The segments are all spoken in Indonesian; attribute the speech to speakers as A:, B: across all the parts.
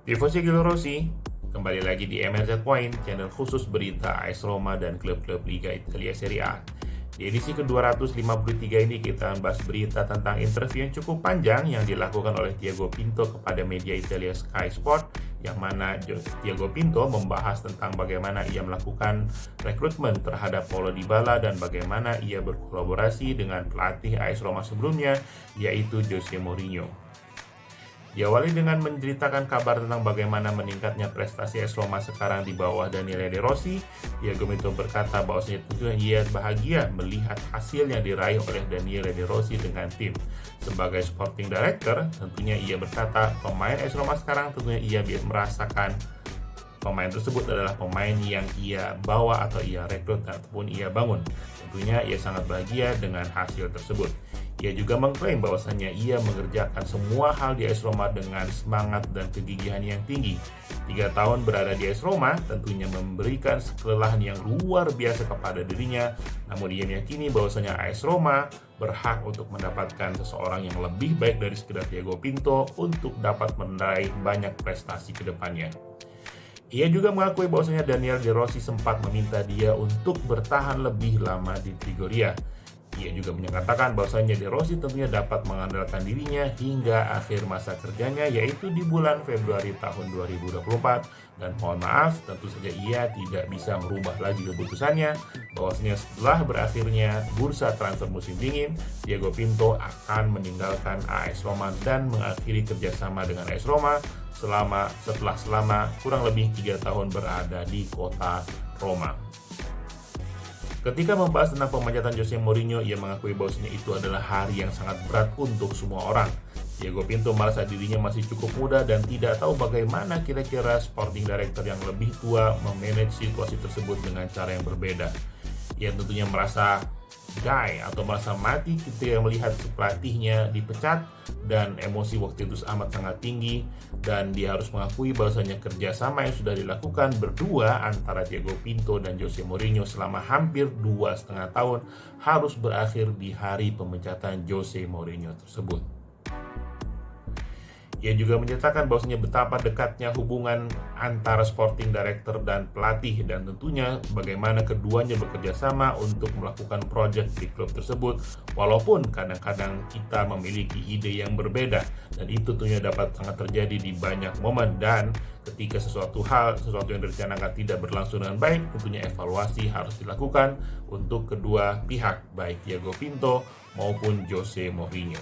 A: Tifosi Gil Rossi, kembali lagi di MRZ Point, channel khusus berita AS Roma dan klub-klub Liga Italia Serie A. Di edisi ke-253 ini kita membahas berita tentang interview yang cukup panjang yang dilakukan oleh Tiago Pinto kepada media Italia Sky Sport, yang mana Tiago Pinto membahas tentang bagaimana ia melakukan rekrutmen terhadap Paulo Dybala dan bagaimana ia berkolaborasi dengan pelatih AS Roma sebelumnya, yaitu Jose Mourinho. Diawali dengan menceritakan kabar tentang bagaimana meningkatnya prestasi AS Roma sekarang di bawah Daniele De Rossi. Tiago Pinto berkata bahwasanya tentunya ia bahagia melihat hasil yang diraih oleh Daniele De Rossi dengan tim. Sebagai sporting director, tentunya ia berkata pemain AS Roma sekarang tentunya ia merasakan pemain tersebut adalah pemain yang ia bawa atau ia rekrut ataupun ia bangun. Tentunya ia sangat bahagia dengan hasil tersebut. Ia juga mengklaim bahwasannya ia mengerjakan semua hal di AS Roma dengan semangat dan kegigihan yang tinggi. 3 tahun berada di AS Roma tentunya memberikan kelelahan yang luar biasa kepada dirinya, namun ia meyakini bahwasannya AS Roma berhak untuk mendapatkan seseorang yang lebih baik dari sekedar Tiago Pinto untuk dapat meraih banyak prestasi ke depannya. Ia juga mengakui bahwasanya Daniele De Rossi sempat meminta dia untuk bertahan lebih lama di Trigoria. Ia juga menyatakan bahwasanya De Rossi tentunya dapat mengandalkan dirinya hingga akhir masa kerjanya, yaitu di bulan Februari tahun 2024. Dan mohon maaf, tentu saja ia tidak bisa merubah lagi keputusannya bahwasanya setelah berakhirnya bursa transfer musim dingin, Tiago Pinto akan meninggalkan AS Roma dan mengakhiri kerjasama dengan AS Roma setelah kurang lebih 3 tahun berada di kota Roma. Ketika membahas tentang pemecatan Jose Mourinho, ia mengakui bahwasanya itu adalah hari yang sangat berat untuk semua orang. Tiago Pinto merasa dirinya masih cukup muda dan tidak tahu bagaimana kira-kira sporting director yang lebih tua memanage situasi tersebut dengan cara yang berbeda. Ia tentunya merasa atau merasa mati ketika melihat pelatihnya dipecat, dan emosi waktu itu amat sangat tinggi, dan dia harus mengakui bahwasanya kerjasama yang sudah dilakukan berdua antara Tiago Pinto dan Jose Mourinho selama hampir 2,5 tahun harus berakhir di hari pemecatan Jose Mourinho tersebut. Ia juga menyatakan bahwasanya betapa dekatnya hubungan antara sporting director dan pelatih, dan tentunya bagaimana keduanya bekerja sama untuk melakukan proyek di klub tersebut, walaupun kadang-kadang kita memiliki ide yang berbeda, dan itu tentunya dapat sangat terjadi di banyak momen. Dan ketika sesuatu yang direncanakan tidak berlangsung dengan baik, tentunya evaluasi harus dilakukan untuk kedua pihak, baik Tiago Pinto maupun Jose Mourinho.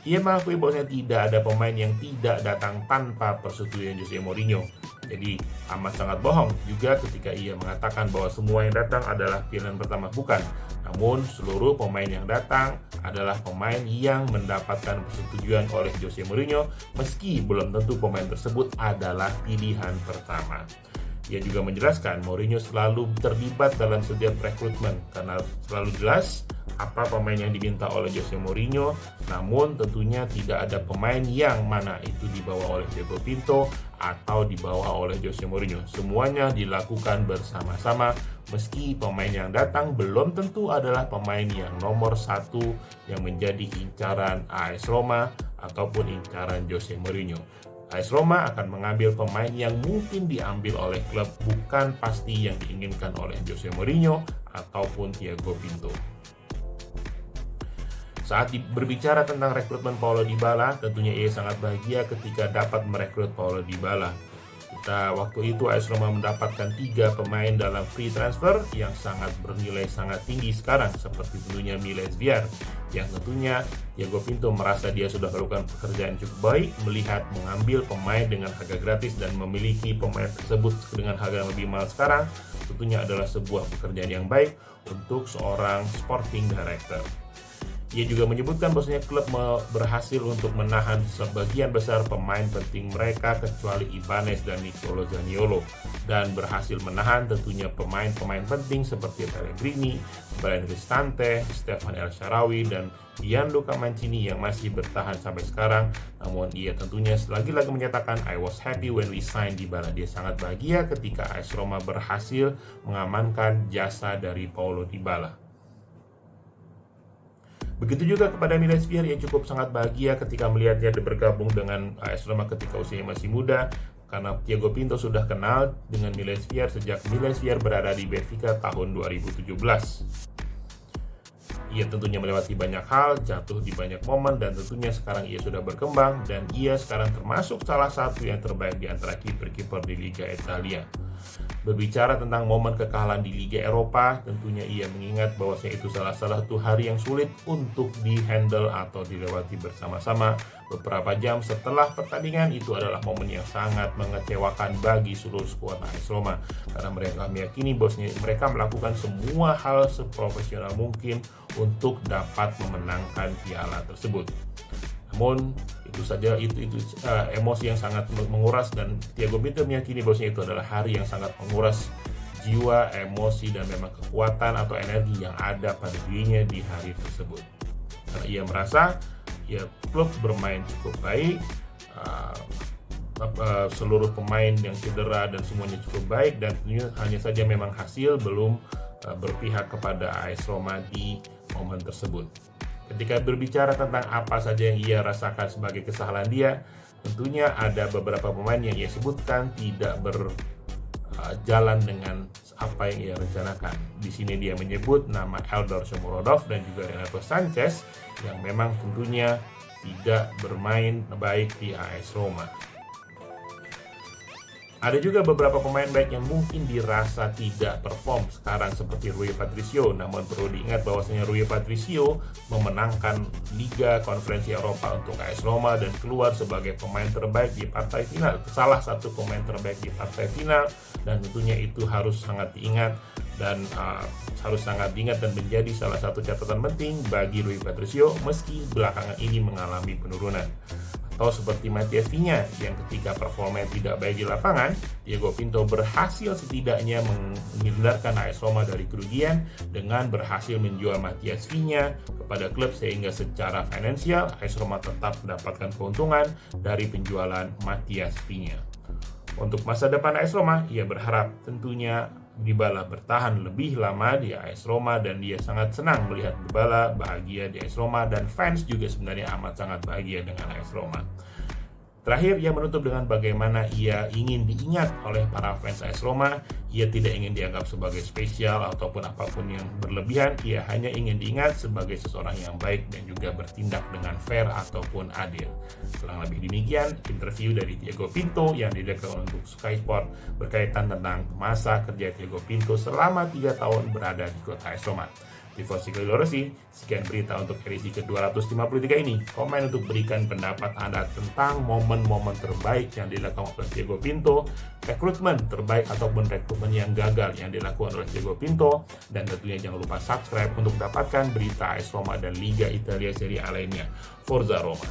A: Ia mengakui bahwasanya tidak ada pemain yang tidak datang tanpa persetujuan Jose Mourinho. Jadi amat sangat bohong juga ketika ia mengatakan bahwa semua yang datang adalah pilihan pertama, bukan. Namun seluruh pemain yang datang adalah pemain yang mendapatkan persetujuan oleh Jose Mourinho, meski belum tentu pemain tersebut adalah pilihan pertama. Ia juga menjelaskan Mourinho selalu terlibat dalam setiap rekrutmen karena selalu jelas apa pemain yang diminta oleh Jose Mourinho, namun tentunya tidak ada pemain yang mana itu dibawa oleh Tiago Pinto atau dibawa oleh Jose Mourinho. Semuanya dilakukan bersama-sama, meski pemain yang datang belum tentu adalah pemain yang nomor 1 yang menjadi incaran AS Roma ataupun incaran Jose Mourinho. AS Roma akan mengambil pemain yang mungkin diambil oleh klub, bukan pasti yang diinginkan oleh Jose Mourinho ataupun Tiago Pinto. Saat berbicara tentang rekrutmen Paulo Dybala, tentunya ia sangat bahagia ketika dapat merekrut Paulo Dybala. Waktu itu AS Roma mendapatkan 3 pemain dalam free transfer yang sangat bernilai sangat tinggi sekarang, seperti tentunya Miles Viar, yang tentunya Tiago Pinto merasa dia sudah melakukan pekerjaan cukup baik melihat mengambil pemain dengan harga gratis dan memiliki pemain tersebut dengan harga yang lebih mahal sekarang. Tentunya adalah sebuah pekerjaan yang baik untuk seorang sporting director. Ia juga menyebutkan bahwasanya klub berhasil untuk menahan sebagian besar pemain penting mereka kecuali Ibanez dan Nicolo Zaniolo, dan berhasil menahan tentunya pemain-pemain penting seperti Pellegrini, Bryan Cristante, Stefan El Shaarawy, dan Gianluca Mancini yang masih bertahan sampai sekarang. Namun ia tentunya lagi-lagi menyatakan I was happy when we signed Dybala. Dia sangat bahagia ketika AS Roma berhasil mengamankan jasa dari Paulo Dybala. Begitu juga kepada Miles Viar, yang cukup sangat bahagia ketika melihatnya bergabung dengan AS Roma ketika usianya masih muda, karena Thiago Pinto sudah kenal dengan Milan Skriniar sejak Milan Skriniar berada di Benfica tahun 2017. Ia tentunya melewati banyak hal, jatuh di banyak momen, dan tentunya sekarang ia sudah berkembang dan ia sekarang termasuk salah satu yang terbaik di antara kiper-kiper di Liga Italia. Berbicara tentang momen kekalahan di Liga Eropa, tentunya ia mengingat bahwasanya itu salah satu hari yang sulit untuk dihandle atau dilewati bersama-sama. Beberapa jam setelah pertandingan, itu adalah momen yang sangat mengecewakan bagi seluruh skuad AS Roma, karena mereka meyakini bahwasanya mereka melakukan semua hal seprofesional mungkin untuk dapat memenangkan piala tersebut. Namun itu saja emosi yang sangat menguras, dan Thiago Pinto meyakini bahwasanya itu adalah hari yang sangat menguras jiwa, emosi, dan memang kekuatan atau energi yang ada pada dirinya di hari tersebut. Karena ia merasa klub bermain cukup baik, seluruh pemain yang cedera dan semuanya cukup baik, dan hanya saja memang hasil belum berpihak kepada AS Roma di momen tersebut. Ketika berbicara tentang apa saja yang ia rasakan sebagai kesalahan dia, tentunya ada beberapa pemain yang ia sebutkan tidak berjalan dengan apa yang ia rencanakan. Di sini dia menyebut nama Eldor Shomurodov dan juga Renato Sanchez yang memang tentunya tidak bermain baik di AS Roma. Ada juga beberapa pemain baik yang mungkin dirasa tidak perform sekarang seperti Rui Patricio. Namun perlu diingat bahwasanya Rui Patricio memenangkan Liga Konferensi Eropa untuk AS Roma dan keluar sebagai pemain terbaik di partai final. Salah satu pemain terbaik di partai final, dan tentunya itu harus sangat diingat dan menjadi salah satu catatan penting bagi Rui Patricio meski belakangan ini mengalami penurunan. Atau seperti Matias Vinha yang ketika performanya tidak baik di lapangan, Thiago Pinto berhasil setidaknya menghindarkan AS Roma dari kerugian dengan berhasil menjual Matias Vinha kepada klub, sehingga secara finansial AS Roma tetap mendapatkan keuntungan dari penjualan Matias Vinha. Untuk masa depan AS Roma, ia berharap tentunya Dybala bertahan lebih lama di AS Roma, dan dia sangat senang melihat Dybala bahagia di AS Roma, dan fans juga sebenarnya amat sangat bahagia dengan AS Roma. Terakhir, ia menutup dengan bagaimana ia ingin diingat oleh para fans AS Roma. Ia tidak ingin dianggap sebagai spesial ataupun apapun yang berlebihan. Ia hanya ingin diingat sebagai seseorang yang baik dan juga bertindak dengan fair ataupun adil. Kurang lebih demikian interview dari Thiago Pinto yang dilakukan untuk Sky Sport berkaitan tentang masa kerja Thiago Pinto selama 3 tahun berada di kota AS Roma. Di Voci Rossi, sekian berita untuk edisi ke-253 ini. Komen untuk berikan pendapat Anda tentang momen-momen terbaik yang dilakukan oleh Thiago Pinto, rekrutmen terbaik ataupun rekrutmen yang gagal yang dilakukan oleh Thiago Pinto, dan tentunya jangan lupa subscribe untuk dapatkan berita AS Roma dan Liga Italia Serie A lainnya. Forza Roma!